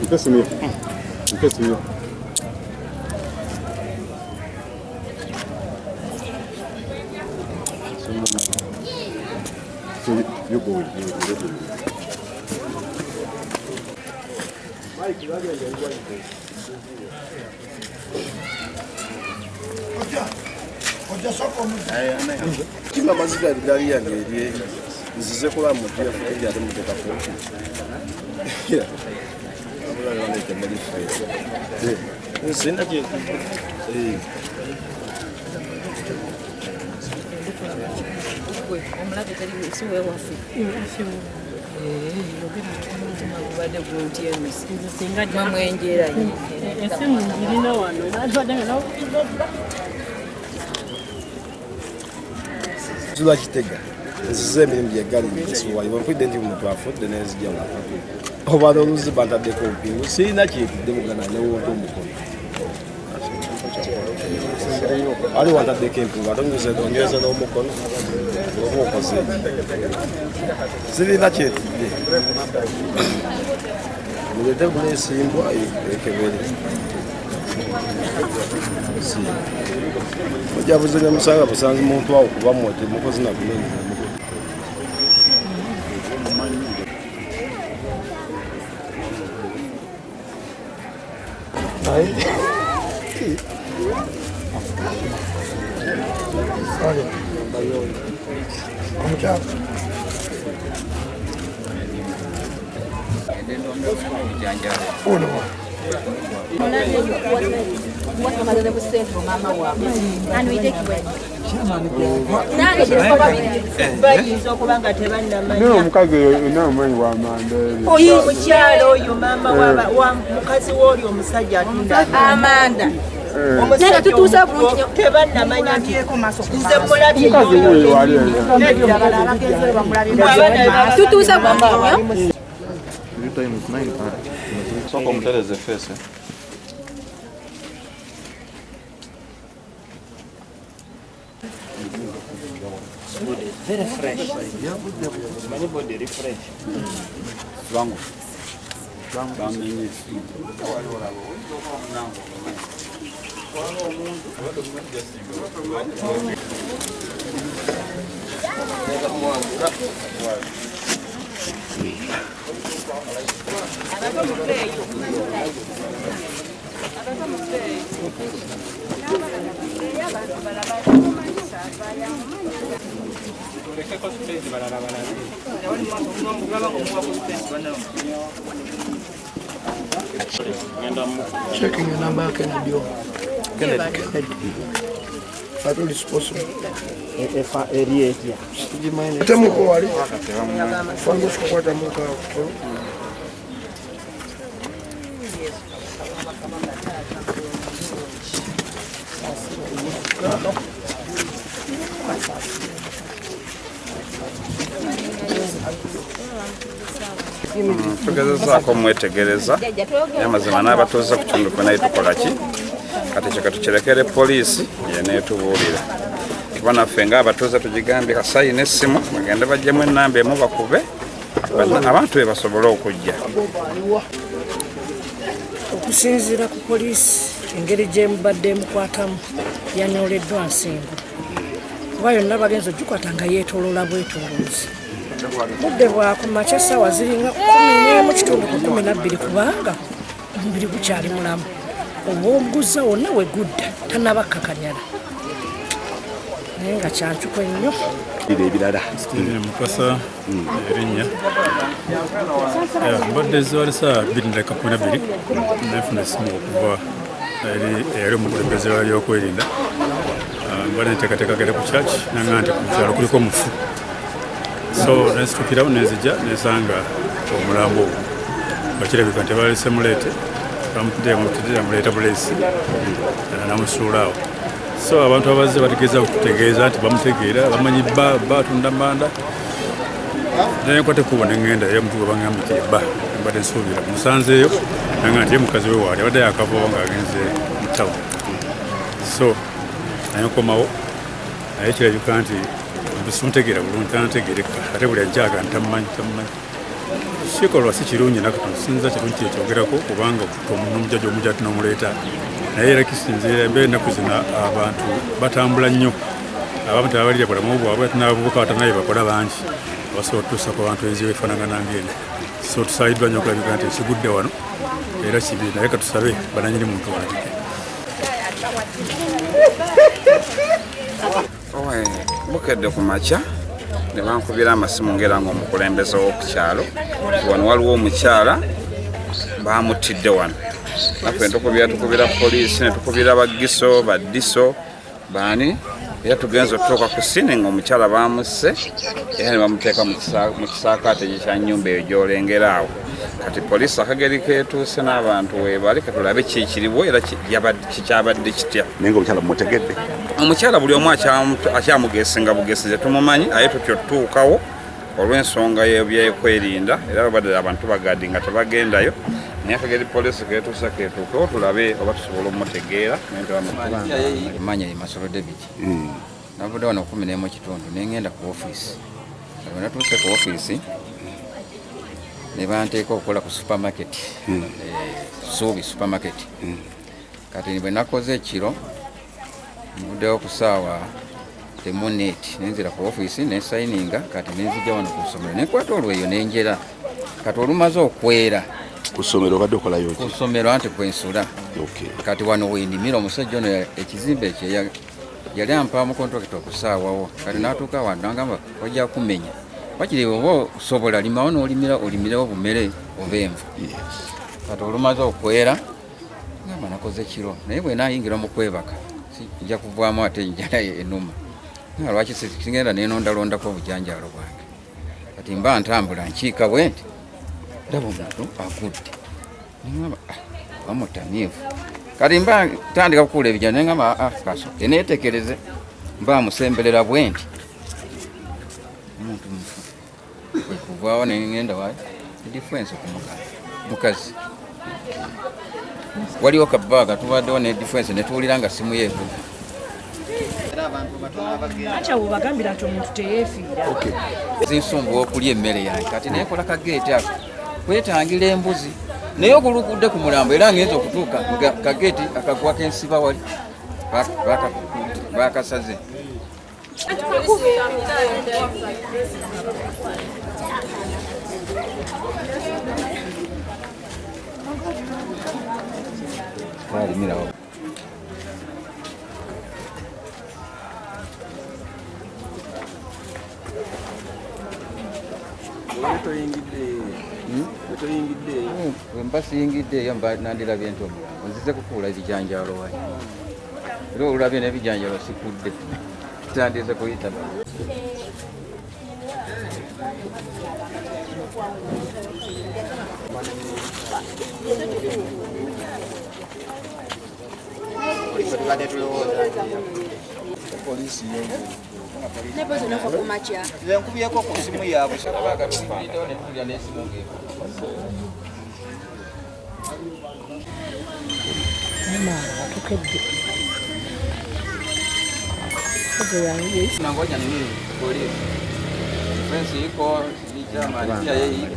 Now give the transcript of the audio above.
Mpesa mio. Mpesa mio. So you go with you. Kila maziga gari yange eri nzize kula mu dia fuja ate muteka ko. Yeah. Abula yone kemali fe. Sina je. Omulabe tali wesiwe wafe. Bade volunteer singa mama enjera yi. Esimu ngirina wano natwadanga nawo. Zula kitega. Nzize emirimu gyegali nsiwa ibampide ndi omuntu afudde nezijja waka. Obadde oluzi bantadde kompingu sirina kyetudde mugana newonto omukono. Ali wantadde kempingu atonyweza n'omukono oba okoze sirina kyetudde mulete bulesimbwa ekebere ojabuze ne musanga busanzi muntu awo kuba mwote mukozi nakunene Omukazi n'omumanyi wa Amanda oyo omukyalo oyo maama wa mukazi w'oli omusajja atinda Amanda omusajja tutuusa bulungi tebannamanya nti nze mulabye tutuusa bulungi soko mutereze fese very fresh. Many body refresh. Wangu. Bamenye. Checking your number, Kennedy. Kennedy. That is possible. If I area here. Do you mind? Tell me who are you? Fungus quarter motor. tugezezaako mwetegereza yamazima n'abatuuze ku kitundu kwe naye tukola ki kati kyo katukirekere poliisi yeneetubuulira kuba naffe ng'abatuuze tugigambye kasayina essimu bagende bajjemu ennamba emu bakube abantu be basobole okujja. Okusinziira ku poliisi engeri gye mubadde emukwatamu yanyoleddwa nsingo kuba yonna bagenzi ogikwata nga yeetooloola bwetooloozi. Budde bwa ku makya essaawa ziringa 11:12 kubanga omubiri gukyali mulamu oba omuguza wonna we gudda tannaba kakanyala naye nga kyancuko nnyo. ebirala mukasa erinnya mbadde ezzwali saa 2:12 nefuna essimu okuva eri omukulembeze w'ebyokwerinda mbadde nteekateeka gere ku church nanga nti ku kyalo kuliko mufu so nesitukirawo nenzija nesanga omulambo bakirabika nti balese muleete bamuleeta bulesi namusuulaawo so abantu abazze bategeeza okutegeeza nti bamutegeera bamanyi batunda manda nenkwate kubo neŋŋenda era mutugo baŋŋamba nti ebba mbadde nsuubira musanzeeyo nanga nti ye mukazi we waali abadde yakavaawo ng'agenze mu tawo so naye nkomawo naye kirabika nti simutegeera bulungi tantegereka ate buli ajjaaga ntamumanyi kikolwa si kirungi naku tusinza kirungi kyekyogerako kubanga omujjajja omujja tunomuleeta naye era kisinziira embeera ennaku zino abantu batambula nnyo abamu tebabalira bulamu bwabwe n'abavubuka batanaye bakola bangi abasobola otutuusa ku bantu enzibu efaanagana ng'eno so tusaayiddwa nnyo okulabika nti ekigudde wano era kibi naye katusabe bananyini muntu walabike bukedde ku makya ne bankubira amasimu ngera ng'omukulembeze w'okukyalo wano waliwo omukyala baamutidde wano naffe tukubira poliisi ne tukubira bagiso baddiso baani era tugenza okutuuka ku sini ng'omukyala baamusse era ne bamuteeka mu kisaakaate kya nnyumba eyo gy'olengera awo kati poliisi akageri keetuuse n'abantu weebali katulabe kikiriwo era kikyabadde kitya naye ng'omukyala mumutegedde omukyala buli omu akyamugeesinga bugesi tetumumanyi aye tutyo tutuukawo olw'ensonga y'ebyekwerinda era badde abantu bagadi nga tebagendayo naye akageri poliisi keetuusa keetuukewo tulabe oba tusobola omutegeera manya ye Masolo David navudde wano 11 kitundu nengenda ku ofiisi bwe natuuse ku ofiisi ne banteeka okukola ku supermarket Suubi supermarket kati bwe nakoze ekiro mvuddewo ku ssaawa temuneti nenzira ku ofiisi nesayininga kati nenzija wano ku ssomero nenkwata olweyo nenjera kati olumaze okwera ku ssomero obadde okolayo ku ssomero anti kwensula kati wano wendimira omusajja ono ekizimbe ekyo yali ampaamu kontrakiti okusaawawo kati n'atuuka wano nagamba ojja kumenya wakiri oba osobola limawo n'olimirawo bumere oba envu kati olumaze okwera ngamba nakoze kiro naye bwe naayingira mu kwebaka nja kuvaamu ate njala enuma nga lwaki sigenda nenondalondako obujanjaalo bwange kati mba ntambula nkiika bwe nti ndaba omuntu agudde nengamba bamutamiivu kati mba tandika kukuula ebijanja nengamba kasooke neetekereze mba musemberera bwe nti omuntu mufu kuvaawo nengenda wayo edifensi ku mukazi waliwo kabaaga tubaddewo ne defense ne tuwulira nga simu yeevu acha bwebagambira nti omuntu teyeefiira zinsumbuwa okulya emmere yange kati neekola kageeti ako kwetangira embuzi naye okulugudde ku mulambo era ngenza okutuuka nga kageeti akaguwa kensiba wali bakasaze mirawo wemba siyingiddeeyo mba nandirabye nti omulambo nzize kukuula ebijanjaalo wayi era olulabye n'ebijanjaalo sikudde kitandize kuyita polisi nepozi nako kumacha nkubyeko ku simu yaabwe nangoja nini polisi fensi iko sijui chama pia yeye